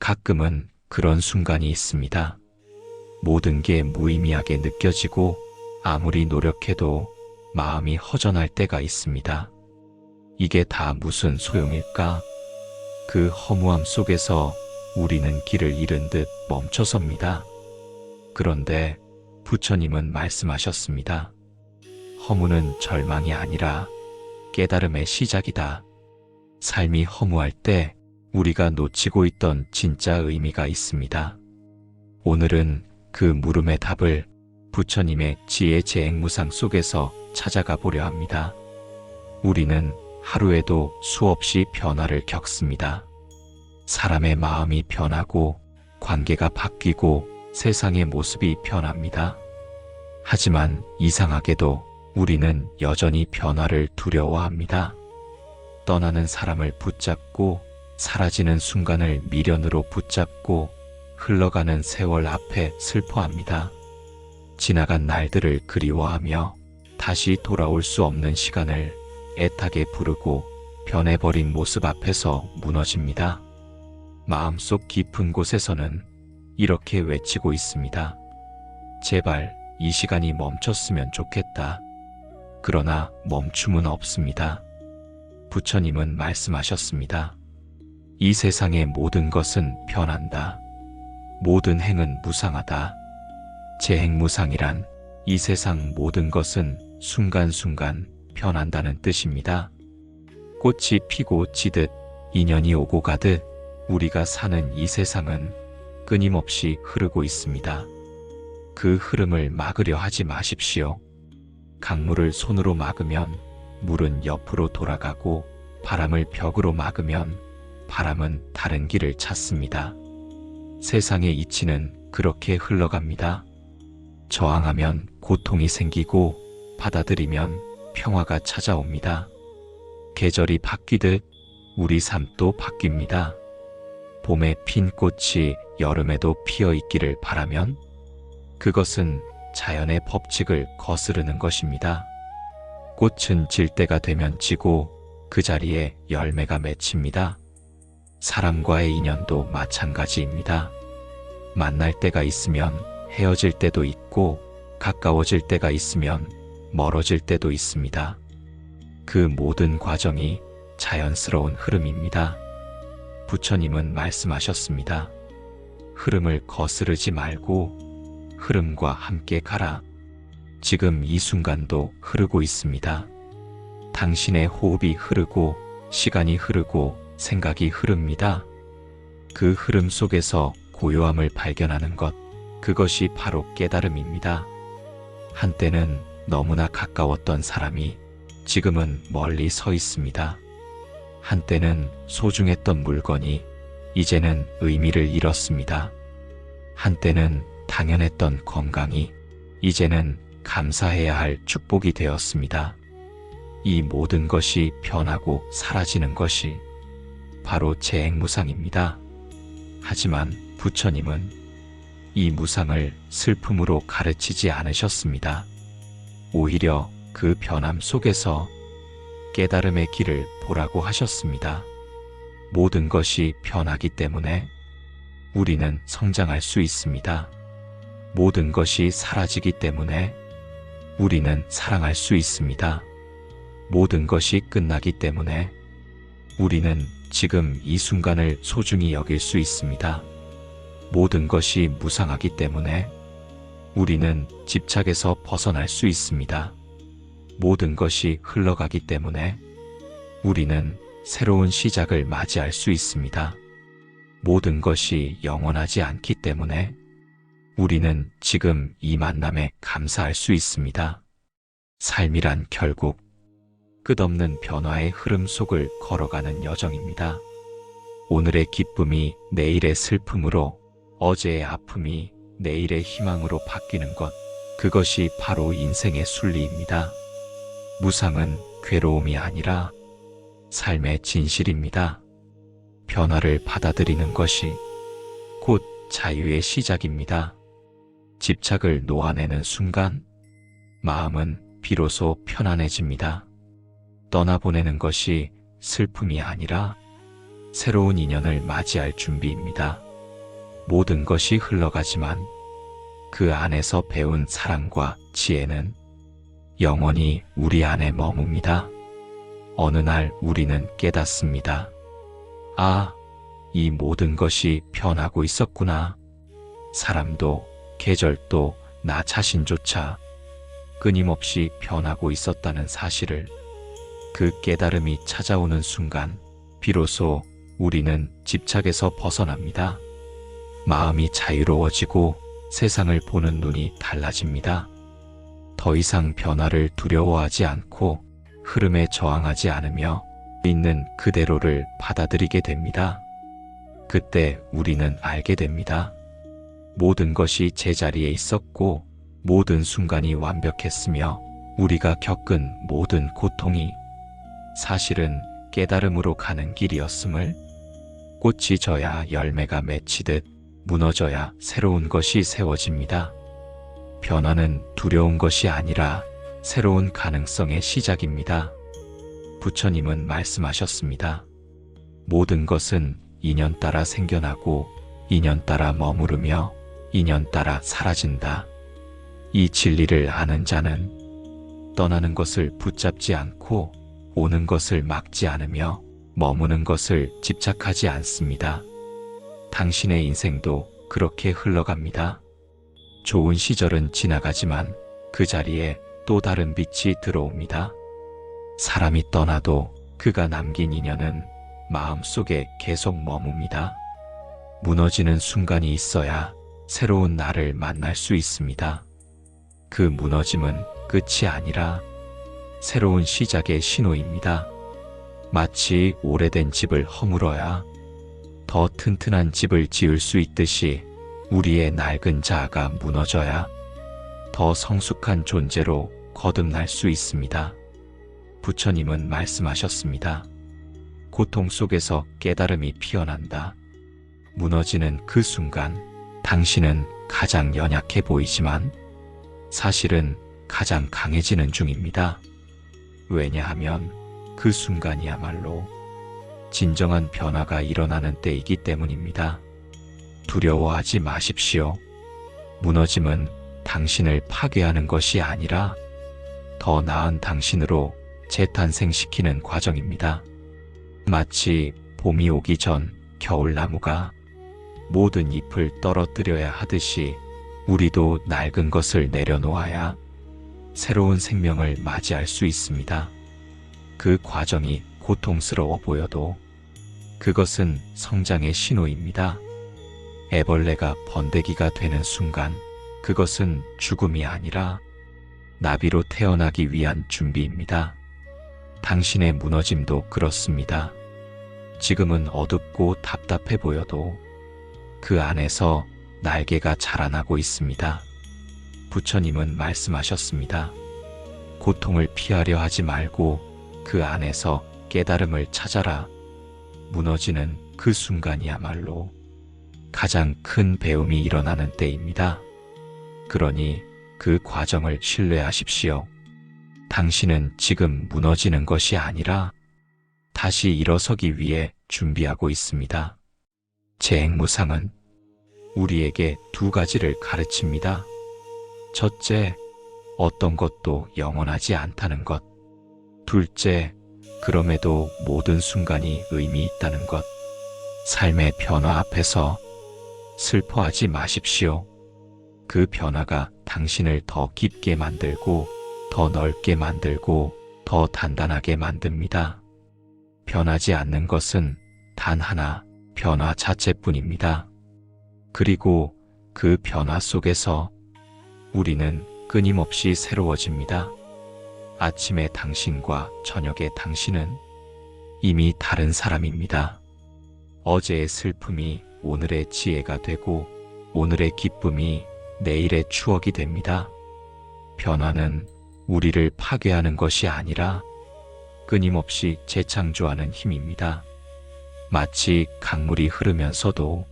가끔은 그런 순간이 있습니다. 모든 게 무의미하게 느껴지고 아무리 노력해도 마음이 허전할 때가 있습니다. 이게 다 무슨 소용일까? 그 허무함 속에서 우리는 길을 잃은 듯 멈춰섭니다. 그런데 부처님은 말씀하셨습니다. 허무는 절망이 아니라 깨달음의 시작이다. 삶이 허무할 때 우리가 놓치고 있던 진짜 의미가 있습니다. 오늘은 그 물음의 답을 부처님의 지혜 재행무상 속에서 찾아가 보려 합니다. 우리는 하루에도 수없이 변화를 겪습니다. 사람의 마음이 변하고 관계가 바뀌고 세상의 모습이 변합니다. 하지만 이상하게도 우리는 여전히 변화를 두려워합니다. 떠나는 사람을 붙잡고 사라지는 순간을 미련으로 붙잡고 흘러가는 세월 앞에 슬퍼합니다. 지나간 날들을 그리워하며 다시 돌아올 수 없는 시간을 애타게 부르고 변해버린 모습 앞에서 무너집니다. 마음속 깊은 곳에서는 이렇게 외치고 있습니다. 제발 이 시간이 멈췄으면 좋겠다. 그러나 멈춤은 없습니다. 부처님은 말씀하셨습니다. 이 세상의 모든 것은 변한다. 모든 행은 무상하다. 재행무상이란 이 세상 모든 것은 순간순간 변한다는 뜻입니다. 꽃이 피고 지듯 인연이 오고 가듯 우리가 사는 이 세상은 끊임없이 흐르고 있습니다. 그 흐름을 막으려 하지 마십시오. 강물을 손으로 막으면 물은 옆으로 돌아가고 바람을 벽으로 막으면 바람은 다른 길을 찾습니다. 세상의 이치는 그렇게 흘러갑니다. 저항하면 고통이 생기고 받아들이면 평화가 찾아옵니다. 계절이 바뀌듯 우리 삶도 바뀝니다. 봄에 핀 꽃이 여름에도 피어 있기를 바라면 그것은 자연의 법칙을 거스르는 것입니다. 꽃은 질 때가 되면 지고 그 자리에 열매가 맺힙니다. 사람과의 인연도 마찬가지입니다. 만날 때가 있으면 헤어질 때도 있고 가까워질 때가 있으면 멀어질 때도 있습니다. 그 모든 과정이 자연스러운 흐름입니다. 부처님은 말씀하셨습니다. 흐름을 거스르지 말고 흐름과 함께 가라. 지금 이 순간도 흐르고 있습니다. 당신의 호흡이 흐르고 시간이 흐르고 생각이 흐릅니다. 그 흐름 속에서 고요함을 발견하는 것, 그것이 바로 깨달음입니다. 한때는 너무나 가까웠던 사람이 지금은 멀리 서 있습니다. 한때는 소중했던 물건이 이제는 의미를 잃었습니다. 한때는 당연했던 건강이 이제는 감사해야 할 축복이 되었습니다. 이 모든 것이 변하고 사라지는 것이 바로 재행무상입니다. 하지만 부처님은 이 무상을 슬픔으로 가르치지 않으셨습니다. 오히려 그 변함 속에서 깨달음의 길을 보라고 하셨습니다. 모든 것이 변하기 때문에 우리는 성장할 수 있습니다. 모든 것이 사라지기 때문에 우리는 사랑할 수 있습니다. 모든 것이 끝나기 때문에 우리는 지금 이 순간을 소중히 여길 수 있습니다. 모든 것이 무상하기 때문에 우리는 집착에서 벗어날 수 있습니다. 모든 것이 흘러가기 때문에 우리는 새로운 시작을 맞이할 수 있습니다. 모든 것이 영원하지 않기 때문에 우리는 지금 이 만남에 감사할 수 있습니다. 삶이란 결국 끝없는 변화의 흐름 속을 걸어가는 여정입니다. 오늘의 기쁨이 내일의 슬픔으로, 어제의 아픔이 내일의 희망으로 바뀌는 것, 그것이 바로 인생의 순리입니다. 무상은 괴로움이 아니라 삶의 진실입니다. 변화를 받아들이는 것이 곧 자유의 시작입니다. 집착을 놓아내는 순간 마음은 비로소 편안해집니다. 떠나보내는 것이 슬픔이 아니라 새로운 인연을 맞이할 준비입니다. 모든 것이 흘러가지만 그 안에서 배운 사랑과 지혜는 영원히 우리 안에 머뭅니다. 어느 날 우리는 깨닫습니다. 아, 이 모든 것이 변하고 있었구나. 사람도, 계절도, 나 자신조차 끊임없이 변하고 있었다는 사실을. 그 깨달음이 찾아오는 순간 비로소 우리는 집착에서 벗어납니다. 마음이 자유로워지고 세상을 보는 눈이 달라집니다. 더 이상 변화를 두려워하지 않고 흐름에 저항하지 않으며 있는 그대로를 받아들이게 됩니다. 그때 우리는 알게 됩니다. 모든 것이 제자리에 있었고 모든 순간이 완벽했으며 우리가 겪은 모든 고통이 사실은 깨달음으로 가는 길이었음을. 꽃이 져야 열매가 맺히듯 무너져야 새로운 것이 세워집니다. 변화는 두려운 것이 아니라 새로운 가능성의 시작입니다. 부처님은 말씀하셨습니다. 모든 것은 인연 따라 생겨나고 인연 따라 머무르며 인연 따라 사라진다. 이 진리를 아는 자는 떠나는 것을 붙잡지 않고 오는 것을 막지 않으며 머무는 것을 집착하지 않습니다. 당신의 인생도 그렇게 흘러갑니다. 좋은 시절은 지나가지만 그 자리에 또 다른 빛이 들어옵니다. 사람이 떠나도 그가 남긴 인연은 마음속에 계속 머뭅니다. 무너지는 순간이 있어야 새로운 나를 만날 수 있습니다. 그 무너짐은 끝이 아니라 새로운 시작의 신호입니다. 마치 오래된 집을 허물어야 더 튼튼한 집을 지을 수 있듯이 우리의 낡은 자아가 무너져야 더 성숙한 존재로 거듭날 수 있습니다. 부처님은 말씀하셨습니다. 고통 속에서 깨달음이 피어난다. 무너지는 그 순간 당신은 가장 연약해 보이지만 사실은 가장 강해지는 중입니다. 왜냐하면 그 순간이야말로 진정한 변화가 일어나는 때이기 때문입니다. 두려워하지 마십시오. 무너짐은 당신을 파괴하는 것이 아니라 더 나은 당신으로 재탄생시키는 과정입니다. 마치 봄이 오기 전 겨울나무가 모든 잎을 떨어뜨려야 하듯이 우리도 낡은 것을 내려놓아야 새로운 생명을 맞이할 수 있습니다. 그 과정이 고통스러워 보여도 그것은 성장의 신호입니다. 애벌레가 번데기가 되는 순간 그것은 죽음이 아니라 나비로 태어나기 위한 준비입니다. 당신의 무너짐도 그렇습니다. 지금은 어둡고 답답해 보여도 그 안에서 날개가 자라나고 있습니다. 부처님은 말씀하셨습니다. 고통을 피하려 하지 말고 그 안에서 깨달음을 찾아라. 무너지는 그 순간이야말로 가장 큰 배움이 일어나는 때입니다. 그러니 그 과정을 신뢰하십시오. 당신은 지금 무너지는 것이 아니라 다시 일어서기 위해 준비하고 있습니다. 재행무상은 우리에게 두 가지를 가르칩니다. 첫째, 어떤 것도 영원하지 않다는 것. 둘째, 그럼에도 모든 순간이 의미 있다는 것. 삶의 변화 앞에서 슬퍼하지 마십시오. 그 변화가 당신을 더 깊게 만들고 더 넓게 만들고 더 단단하게 만듭니다. 변하지 않는 것은 단 하나, 변화 자체뿐입니다. 그리고 그 변화 속에서 우리는 끊임없이 새로워집니다. 아침의 당신과 저녁의 당신은 이미 다른 사람입니다. 어제의 슬픔이 오늘의 지혜가 되고 오늘의 기쁨이 내일의 추억이 됩니다. 변화는 우리를 파괴하는 것이 아니라 끊임없이 재창조하는 힘입니다. 마치 강물이 흐르면서도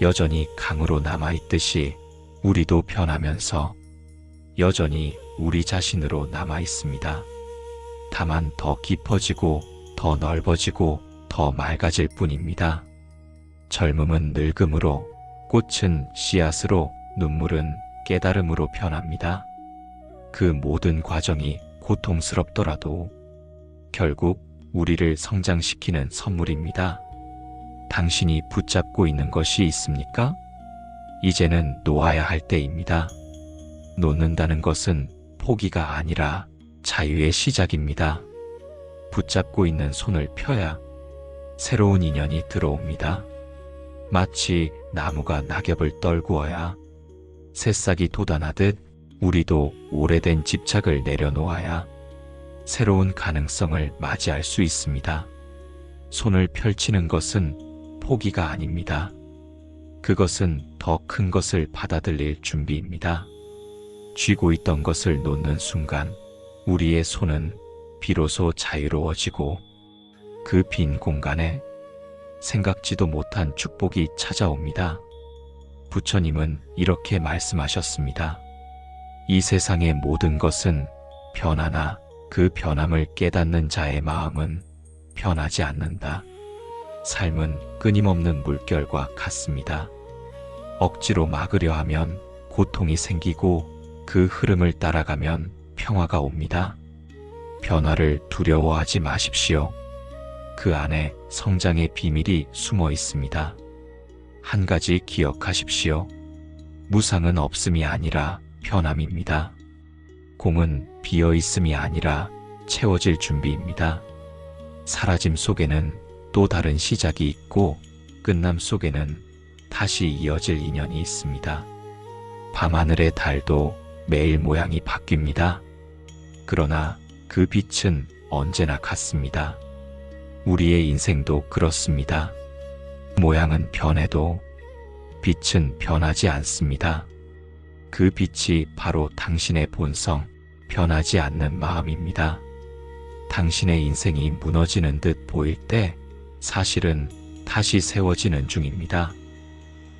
여전히 강으로 남아있듯이 우리도 변하면서 여전히 우리 자신으로 남아있습니다. 다만 더 깊어지고 더 넓어지고 더 맑아질 뿐입니다. 젊음은 늙음으로, 꽃은 씨앗으로, 눈물은 깨달음으로 변합니다. 그 모든 과정이 고통스럽더라도 결국 우리를 성장시키는 선물입니다. 당신이 붙잡고 있는 것이 있습니까? 이제는 놓아야 할 때입니다. 놓는다는 것은 포기가 아니라 자유의 시작입니다. 붙잡고 있는 손을 펴야 새로운 인연이 들어옵니다. 마치 나무가 낙엽을 떨구어야 새싹이 돋아나듯 우리도 오래된 집착을 내려놓아야 새로운 가능성을 맞이할 수 있습니다. 손을 펼치는 것은 포기가 아닙니다. 그것은 더 큰 것을 받아들일 준비입니다. 쥐고 있던 것을 놓는 순간 우리의 손은 비로소 자유로워지고 그 빈 공간에 생각지도 못한 축복이 찾아옵니다. 부처님은 이렇게 말씀하셨습니다. 이 세상의 모든 것은 변하나 그 변함을 깨닫는 자의 마음은 변하지 않는다. 삶은 끊임없는 물결과 같습니다. 억지로 막으려 하면 고통이 생기고 그 흐름을 따라가면 평화가 옵니다. 변화를 두려워하지 마십시오. 그 안에 성장의 비밀이 숨어 있습니다. 한 가지 기억하십시오. 무상은 없음이 아니라 변함입니다. 공은 비어 있음이 아니라 채워질 준비입니다. 사라짐 속에는 또 다른 시작이 있고 끝남 속에는 다시 이어질 인연이 있습니다. 밤하늘의 달도 매일 모양이 바뀝니다. 그러나 그 빛은 언제나 같습니다. 우리의 인생도 그렇습니다. 모양은 변해도 빛은 변하지 않습니다. 그 빛이 바로 당신의 본성, 변하지 않는 마음입니다. 당신의 인생이 무너지는 듯 보일 때 사실은 다시 세워지는 중입니다.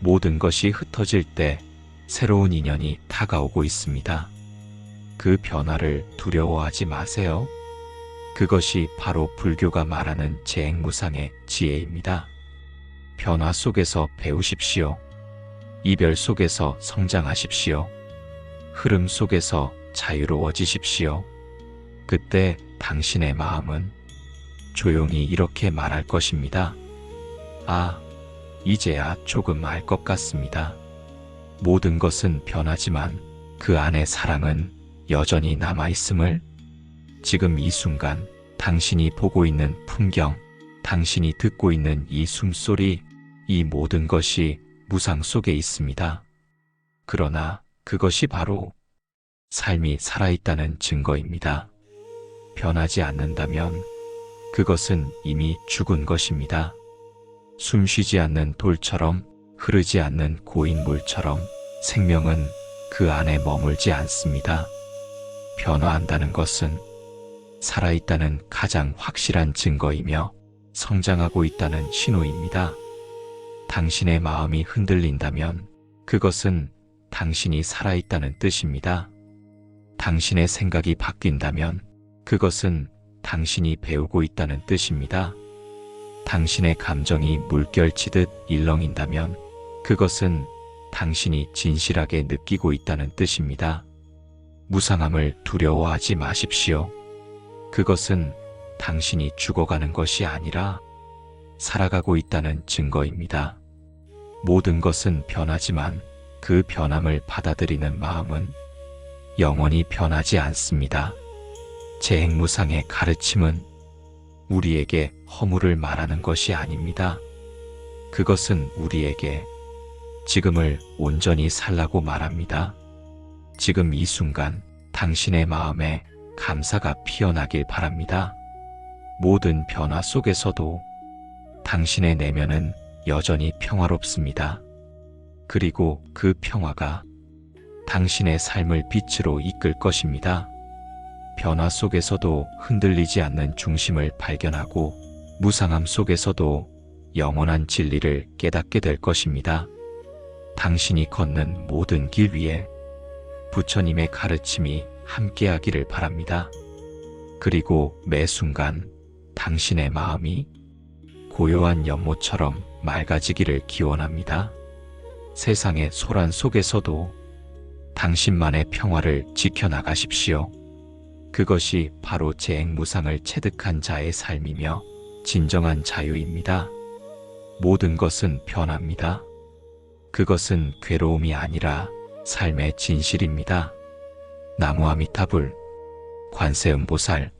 모든 것이 흩어질 때 새로운 인연이 다가오고 있습니다. 그 변화를 두려워하지 마세요. 그것이 바로 불교가 말하는 재행무상의 지혜입니다. 변화 속에서 배우십시오. 이별 속에서 성장하십시오. 흐름 속에서 자유로워지십시오. 그때 당신의 마음은 조용히 이렇게 말할 것입니다. 아, 이제야 조금 알 것 같습니다. 모든 것은 변하지만 그 안에 사랑은 여전히 남아있음을. 지금 이 순간 당신이 보고 있는 풍경, 당신이 듣고 있는 이 숨소리, 이 모든 것이 무상 속에 있습니다. 그러나 그것이 바로 삶이 살아있다는 증거입니다. 변하지 않는다면 그것은 이미 죽은 것입니다. 숨쉬지 않는 돌처럼, 흐르지 않는 고인물처럼 생명은 그 안에 머물지 않습니다. 변화한다는 것은 살아있다는 가장 확실한 증거이며 성장하고 있다는 신호입니다. 당신의 마음이 흔들린다면 그것은 당신이 살아있다는 뜻입니다. 당신의 생각이 바뀐다면 그것은 당신이 배우고 있다는 뜻입니다. 당신의 감정이 물결치듯 일렁인다면 그것은 당신이 진실하게 느끼고 있다는 뜻입니다. 무상함을 두려워하지 마십시오. 그것은 당신이 죽어가는 것이 아니라 살아가고 있다는 증거입니다. 모든 것은 변하지만 그 변함을 받아들이는 마음은 영원히 변하지 않습니다. 재행무상의 가르침은 우리에게 허물을 말하는 것이 아닙니다. 그것은 우리에게 지금을 온전히 살라고 말합니다. 지금 이 순간 당신의 마음에 감사가 피어나길 바랍니다. 모든 변화 속에서도 당신의 내면은 여전히 평화롭습니다. 그리고 그 평화가 당신의 삶을 빛으로 이끌 것입니다. 변화 속에서도 흔들리지 않는 중심을 발견하고 무상함 속에서도 영원한 진리를 깨닫게 될 것입니다. 당신이 걷는 모든 길 위에 부처님의 가르침이 함께하기를 바랍니다. 그리고 매 순간 당신의 마음이 고요한 연못처럼 맑아지기를 기원합니다. 세상의 소란 속에서도 당신만의 평화를 지켜나가십시오. 그것이 바로 재행무상을 체득한 자의 삶이며 진정한 자유입니다. 모든 것은 변합니다. 그것은 괴로움이 아니라 삶의 진실입니다. 나무아미타불 관세음보살